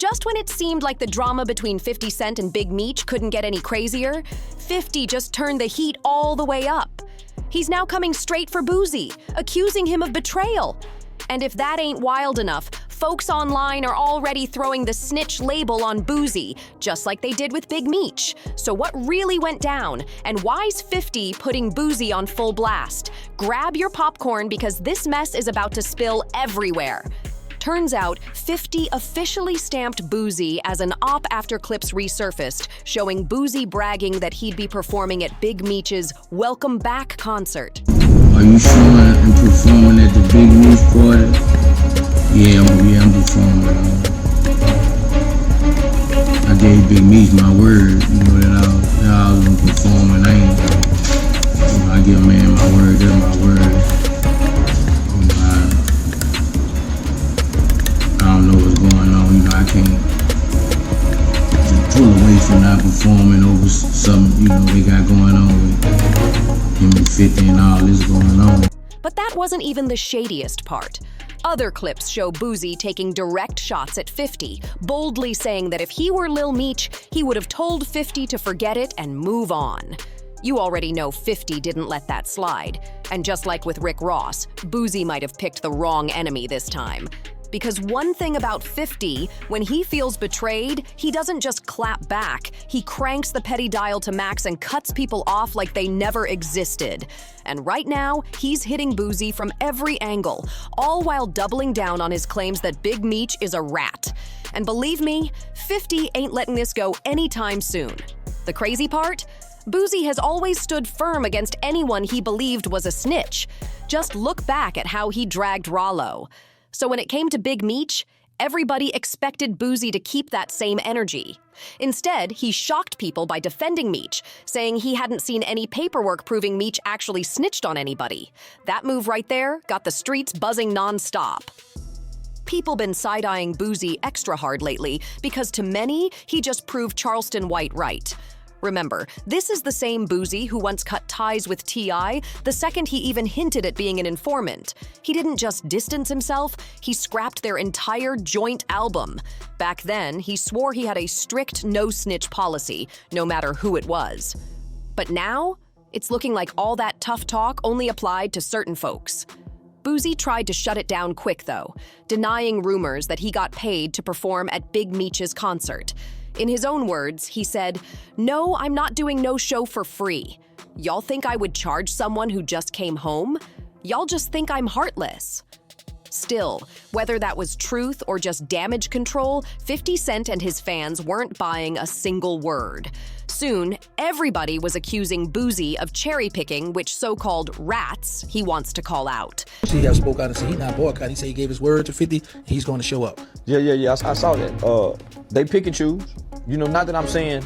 Just when it seemed like the drama between 50 Cent and Big Meech couldn't get any crazier, 50 just turned the heat all the way up. He's now coming straight for Boosie, accusing him of betrayal. And if that ain't wild enough, folks online are already throwing the snitch label on Boosie, just like they did with Big Meech. So what really went down, and why's 50 putting Boosie on full blast? Grab your popcorn because this mess is about to spill everywhere. Turns out, 50 officially stamped Boosie as an op after clips resurfaced, showing Boosie bragging that he'd be performing at Big Meech's Welcome Back concert. Are you showing and performing at the Big Meech party? Yeah, I'm performing. I gave Big Meech my word, that I was gonna perform, and I give a man my word, that's my word. I don't know what's going on, I can't pull away from not performing over something, they got going on with him and 50 and all this going on. But that wasn't even the shadiest part. Other clips show Boosie taking direct shots at 50, boldly saying that if he were Lil Meech, he would have told 50 to forget it and move on. You already know 50 didn't let that slide. And just like with Rick Ross, Boosie might have picked the wrong enemy this time. Because one thing about 50, when he feels betrayed, he doesn't just clap back. He cranks the petty dial to max and cuts people off like they never existed. And right now, he's hitting Boosie from every angle, all while doubling down on his claims that Big Meech is a rat. And believe me, 50 ain't letting this go anytime soon. The crazy part? Boosie has always stood firm against anyone he believed was a snitch. Just look back at how he dragged Rollo. So when it came to Big Meech, everybody expected Boosie to keep that same energy. Instead, he shocked people by defending Meech, saying he hadn't seen any paperwork proving Meech actually snitched on anybody. That move right there got the streets buzzing nonstop. People been side-eyeing Boosie extra hard lately because to many, he just proved Charleston White right. Remember, this is the same Boosie who once cut ties with T.I. the second he even hinted at being an informant. He didn't just distance himself, he scrapped their entire joint album. Back then, he swore he had a strict no-snitch policy, no matter who it was. But now, it's looking like all that tough talk only applied to certain folks. Boosie tried to shut it down quick, though, denying rumors that he got paid to perform at Big Meech's concert. In his own words, he said, "No, I'm not doing no show for free. Y'all think I would charge someone who just came home? Y'all just think I'm heartless." Still, whether that was truth or just damage control, 50 Cent and his fans weren't buying a single word. Soon, everybody was accusing Boosie of cherry-picking which so-called rats he wants to call out. He got spoke out and said he's not boycotting. He said he gave his word to 50, he's going to show up. Yeah, I saw that. They pick and choose. Not that I'm saying,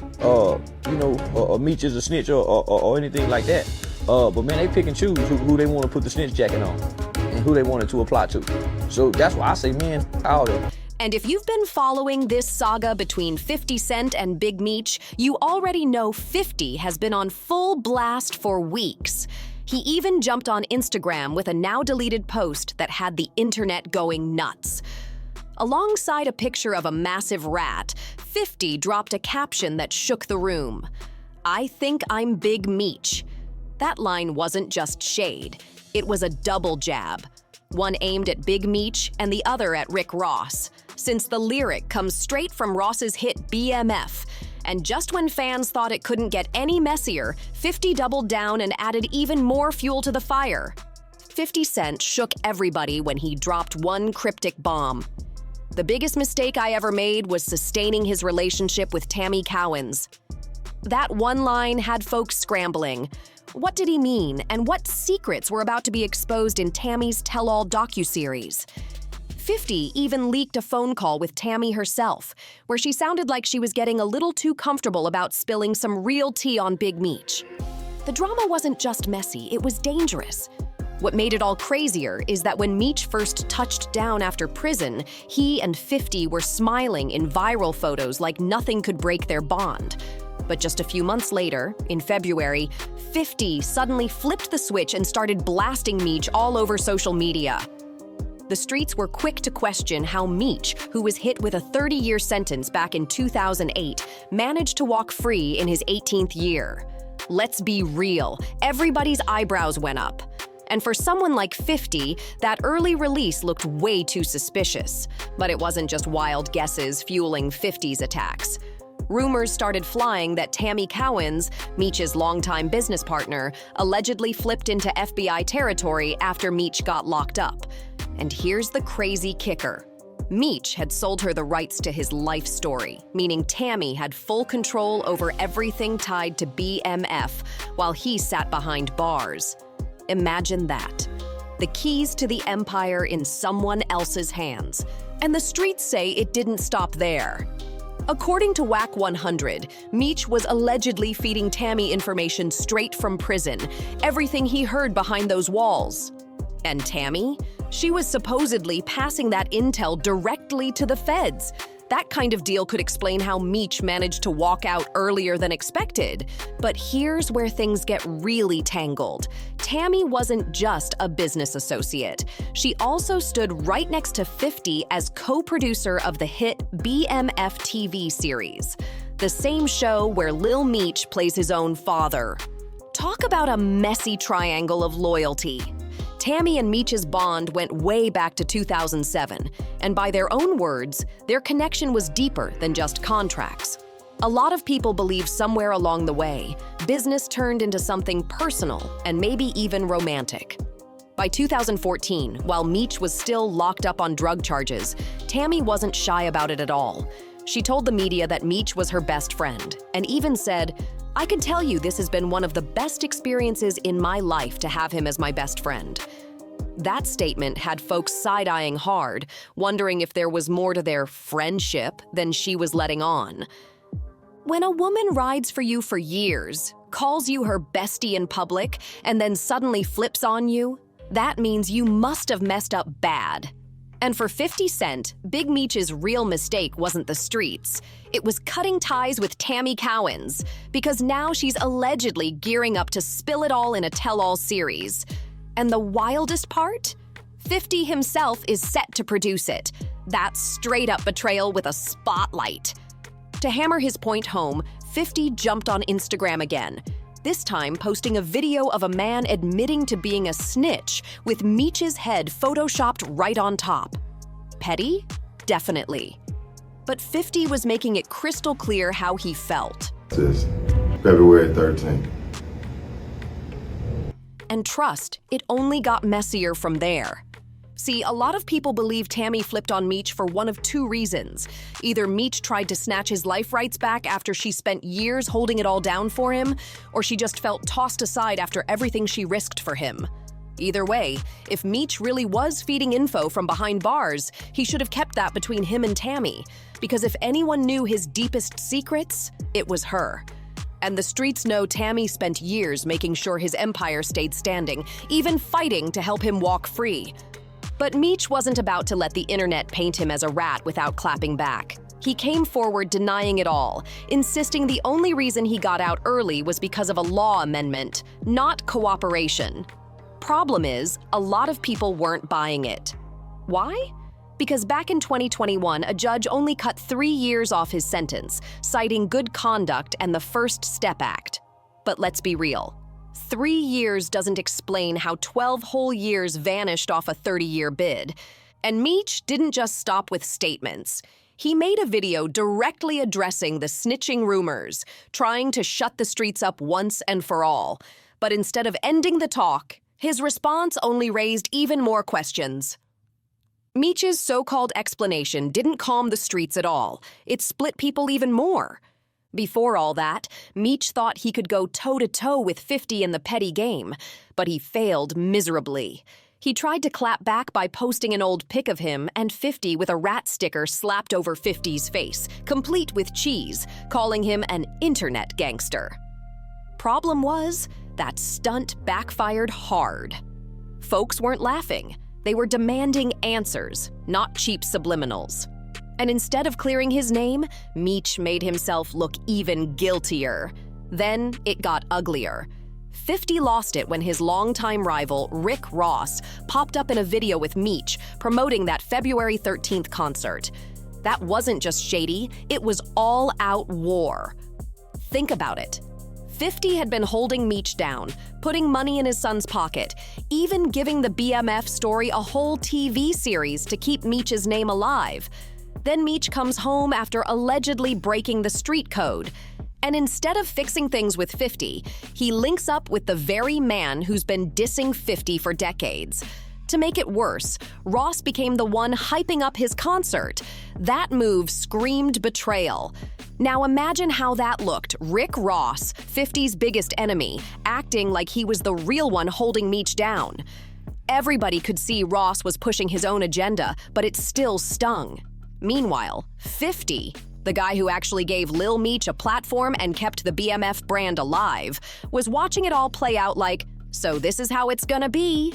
Meech is a snitch or anything like that. But man, they pick and choose who they want to put the snitch jacket on and who they want it to apply to. So that's why I say, man, all that. And if you've been following this saga between 50 Cent and Big Meech, you already know 50 has been on full blast for weeks. He even jumped on Instagram with a now-deleted post that had the internet going nuts. Alongside a picture of a massive rat, 50 dropped a caption that shook the room. "I think I'm Big Meech." That line wasn't just shade. It was a double jab. One aimed at Big Meech and the other at Rick Ross, since the lyric comes straight from Ross's hit BMF. And just when fans thought it couldn't get any messier, 50 doubled down and added even more fuel to the fire. 50 Cent shook everybody when he dropped one cryptic bomb. "The biggest mistake I ever made was sustaining his relationship with Tammy Cowens." That one line had folks scrambling. What did he mean, and what secrets were about to be exposed in Tammy's tell-all docuseries? 50 even leaked a phone call with Tammy herself, where she sounded like she was getting a little too comfortable about spilling some real tea on Big Meech. The drama wasn't just messy, it was dangerous. What made it all crazier is that when Meech first touched down after prison, he and 50 were smiling in viral photos like nothing could break their bond. But just a few months later, in February, 50 suddenly flipped the switch and started blasting Meech all over social media. the streets were quick to question how Meech, who was hit with a 30-year sentence back in 2008, managed to walk free in his 18th year. Let's be real, everybody's eyebrows went up. And for someone like 50, that early release looked way too suspicious. But it wasn't just wild guesses fueling 50's attacks. Rumors started flying that Tammy Cowens, Meech's longtime business partner, allegedly flipped into FBI territory after Meech got locked up. And here's the crazy kicker. Meech had sold her the rights to his life story, meaning Tammy had full control over everything tied to BMF while he sat behind bars. Imagine that. The keys to the empire in someone else's hands. And the streets say it didn't stop there. According to WAC 100, Meech was allegedly feeding Tammy information straight from prison, everything he heard behind those walls. And Tammy? She was supposedly passing that intel directly to the feds. That kind of deal could explain how Meech managed to walk out earlier than expected. But here's where things get really tangled. Tammy wasn't just a business associate. She also stood right next to 50 as co-producer of the hit BMF TV series, the same show where Lil Meech plays his own father. Talk about a messy triangle of loyalty. Tammy and Meech's bond went way back to 2007, and by their own words, their connection was deeper than just contracts. A lot of people believe somewhere along the way, business turned into something personal and maybe even romantic. By 2014, while Meech was still locked up on drug charges, Tammy wasn't shy about it at all. She told the media that Meech was her best friend, and even said, "I can tell you this has been one of the best experiences in my life to have him as my best friend." That statement had folks side-eyeing hard, wondering if there was more to their friendship than she was letting on. When a woman rides for you for years, calls you her bestie in public, and then suddenly flips on you, that means you must have messed up bad. And for 50 Cent, Big Meech's real mistake wasn't the streets. It was cutting ties with Tammy Cowens, because now she's allegedly gearing up to spill it all in a tell-all series. And the wildest part? 50 himself is set to produce it. That's straight-up betrayal with a spotlight. To hammer his point home, 50 jumped on Instagram again, this time posting a video of a man admitting to being a snitch with Meech's head photoshopped right on top. Petty? Definitely. But 50 was making it crystal clear how he felt. This is February 13th. And trust, it only got messier from there. See, a lot of people believe Tammy flipped on Meech for one of two reasons. Either Meech tried to snatch his life rights back after she spent years holding it all down for him, or she just felt tossed aside after everything she risked for him. Either way, if Meech really was feeding info from behind bars, he should have kept that between him and Tammy, because if anyone knew his deepest secrets, it was her. And the streets know Tammy spent years making sure his empire stayed standing, even fighting to help him walk free. But Meech wasn't about to let the internet paint him as a rat without clapping back. He came forward denying it all, insisting the only reason he got out early was because of a law amendment, not cooperation. Problem is, a lot of people weren't buying it. Why? Because back in 2021, a judge only cut 3 years off his sentence, citing good conduct and the First Step Act. But let's be real. 3 years doesn't explain how 12 whole years vanished off a 30-year bid. And Meech didn't just stop with statements. He made a video directly addressing the snitching rumors, trying to shut the streets up once and for all. But instead of ending the talk, his response only raised even more questions. Meech's so-called explanation didn't calm the streets at all. It split people even more. Before all that, Meech thought he could go toe-to-toe with 50 in the petty game, but he failed miserably. He tried to clap back by posting an old pic of him and 50 with a rat sticker slapped over 50's face, complete with cheese, calling him an internet gangster. Problem was, that stunt backfired hard. Folks weren't laughing. They were demanding answers, not cheap subliminals. And instead of clearing his name, Meech made himself look even guiltier. Then it got uglier. 50 lost it when his longtime rival, Rick Ross, popped up in a video with Meech promoting that February 13th concert. That wasn't just shady, it was all-out war. Think about it. 50 had been holding Meech down, putting money in his son's pocket, even giving the BMF story a whole TV series to keep Meech's name alive. Then Meech comes home after allegedly breaking the street code. And instead of fixing things with 50, he links up with the very man who's been dissing 50 for decades. To make it worse, Ross became the one hyping up his concert. That move screamed betrayal. Now imagine how that looked. Rick Ross, 50's biggest enemy, acting like he was the real one holding Meech down. Everybody could see Ross was pushing his own agenda, but it still stung. Meanwhile, 50, the guy who actually gave Lil Meech a platform and kept the BMF brand alive, was watching it all play out like, so this is how it's gonna be.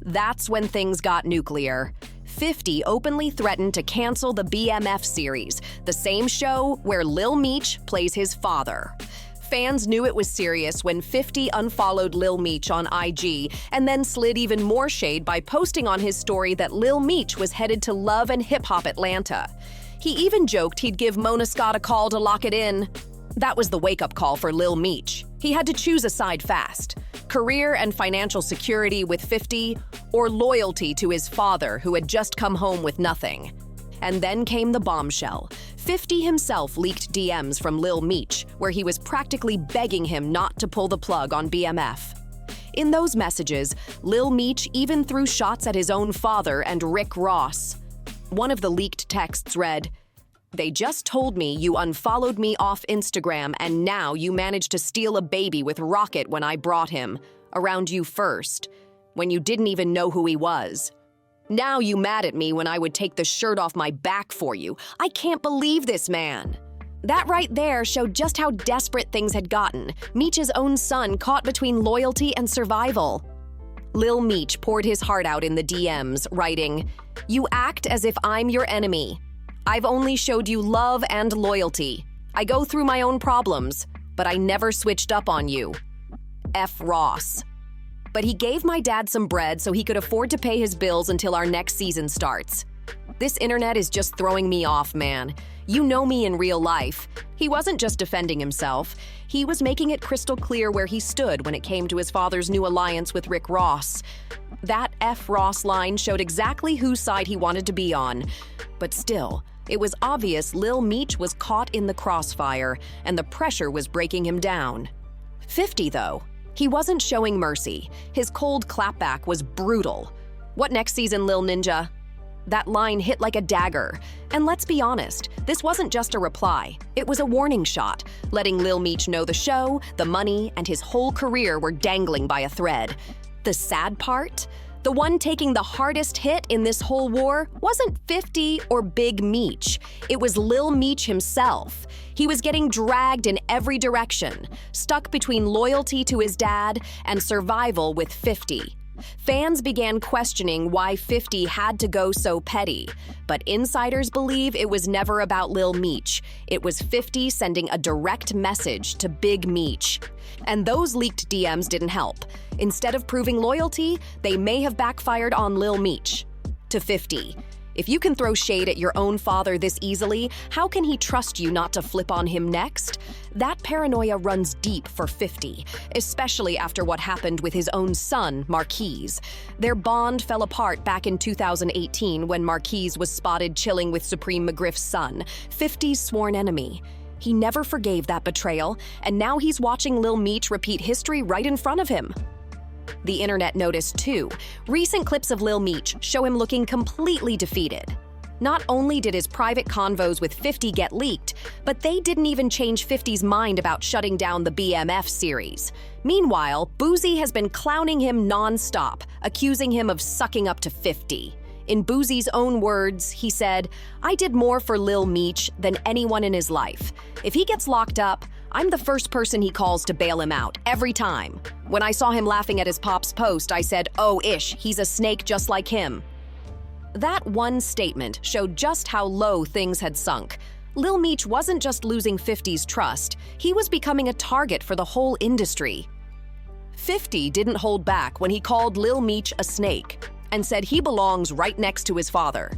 That's when things got nuclear. 50 openly threatened to cancel the BMF series, the same show where Lil Meech plays his father. Fans knew it was serious when 50 unfollowed Lil Meech on IG and then slid even more shade by posting on his story that Lil Meech was headed to Love and Hip Hop Atlanta. He even joked he'd give Mona Scott a call to lock it in. That was the wake-up call for Lil Meech. He had to choose a side fast: career and financial security with 50, or loyalty to his father who had just come home with nothing. And then came the bombshell. 50 himself leaked DMs from Lil Meech, where he was practically begging him not to pull the plug on BMF. In those messages, Lil Meech even threw shots at his own father and Rick Ross. One of the leaked texts read, "They just told me you unfollowed me off Instagram and now you managed to steal a baby with Rocket when I brought him, around you first, when you didn't even know who he was. Now you mad at me when I would take the shirt off my back for you. I can't believe this man." That right there showed just how desperate things had gotten. Meech's own son caught between loyalty and survival. Lil Meech poured his heart out in the DMs, writing, "You act as if I'm your enemy. I've only showed you love and loyalty. I go through my own problems, but I never switched up on you. F. Ross. But he gave my dad some bread so he could afford to pay his bills until our next season starts. This internet is just throwing me off, man. You know me in real life. He wasn't just defending himself. He was making it crystal clear where he stood when it came to his father's new alliance with Rick Ross. That F. Ross line showed exactly whose side he wanted to be on. But still, it was obvious Lil Meech was caught in the crossfire, and the pressure was breaking him down. 50, though. He wasn't showing mercy. His cold clapback was brutal. What next season, Lil Ninja? That line hit like a dagger. And let's be honest, this wasn't just a reply. It was a warning shot, letting Lil Meech know the show, the money, and his whole career were dangling by a thread. The sad part? The one taking the hardest hit in this whole war wasn't 50 or Big Meech. It was Lil Meech himself. He was getting dragged in every direction, stuck between loyalty to his dad and survival with 50. Fans began questioning why 50 had to go so petty, but insiders believe it was never about Lil Meech. It was 50 sending a direct message to Big Meech. And those leaked DMs didn't help. Instead of proving loyalty, they may have backfired on Lil Meech. To 50. If you can throw shade at your own father this easily, how can he trust you not to flip on him next? That paranoia runs deep for 50, especially after what happened with his own son, Marquise. Their bond fell apart back in 2018 when Marquise was spotted chilling with Supreme McGriff's son, 50's sworn enemy. He never forgave that betrayal, and now he's watching Lil Meech repeat history right in front of him. The internet noticed too. Recent clips of Lil Meech show him looking completely defeated. Not only did his private convos with 50 get leaked, but they didn't even change 50's mind about shutting down the BMF series. Meanwhile, Boosie has been clowning him non-stop, accusing him of sucking up to 50. In Boosie's own words, he said, "I did more for Lil Meech than anyone in his life. If he gets locked up, I'm the first person he calls to bail him out, every time. When I saw him laughing at his pop's post, I said, oh ish, he's a snake just like him." That one statement showed just how low things had sunk. Lil Meech wasn't just losing 50's trust, he was becoming a target for the whole industry. 50 didn't hold back when he called Lil Meech a snake and said he belongs right next to his father.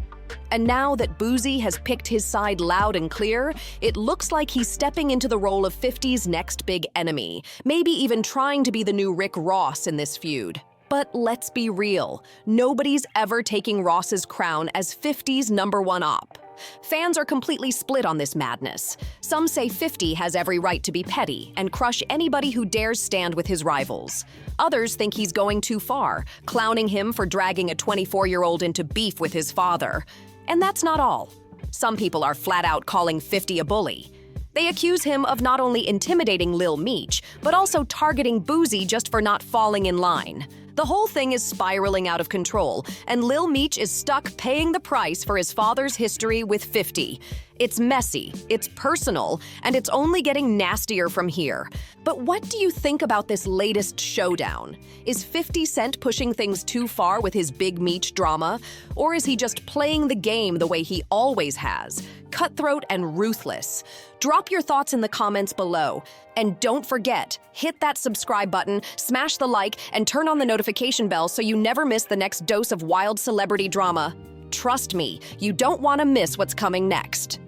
And now that Boosie has picked his side loud and clear, it looks like he's stepping into the role of 50's next big enemy, maybe even trying to be the new Rick Ross in this feud. But let's be real, nobody's ever taking Ross's crown as 50's #1 op. Fans are completely split on this madness. Some say 50 has every right to be petty and crush anybody who dares stand with his rivals. Others think he's going too far, clowning him for dragging a 24-year-old into beef with his father. And that's not all. Some people are flat out calling 50 a bully. They accuse him of not only intimidating Lil Meech, but also targeting Boosie just for not falling in line. The whole thing is spiraling out of control, and Lil Meech is stuck paying the price for his father's history with 50. It's messy, it's personal, and it's only getting nastier from here. But what do you think about this latest showdown? Is 50 Cent pushing things too far with his Big Meech drama? Or is he just playing the game the way he always has, cutthroat and ruthless? Drop your thoughts in the comments below. And don't forget, hit that subscribe button, smash the like, and turn on the notification bell so you never miss the next dose of wild celebrity drama. Trust me, you don't want to miss what's coming next.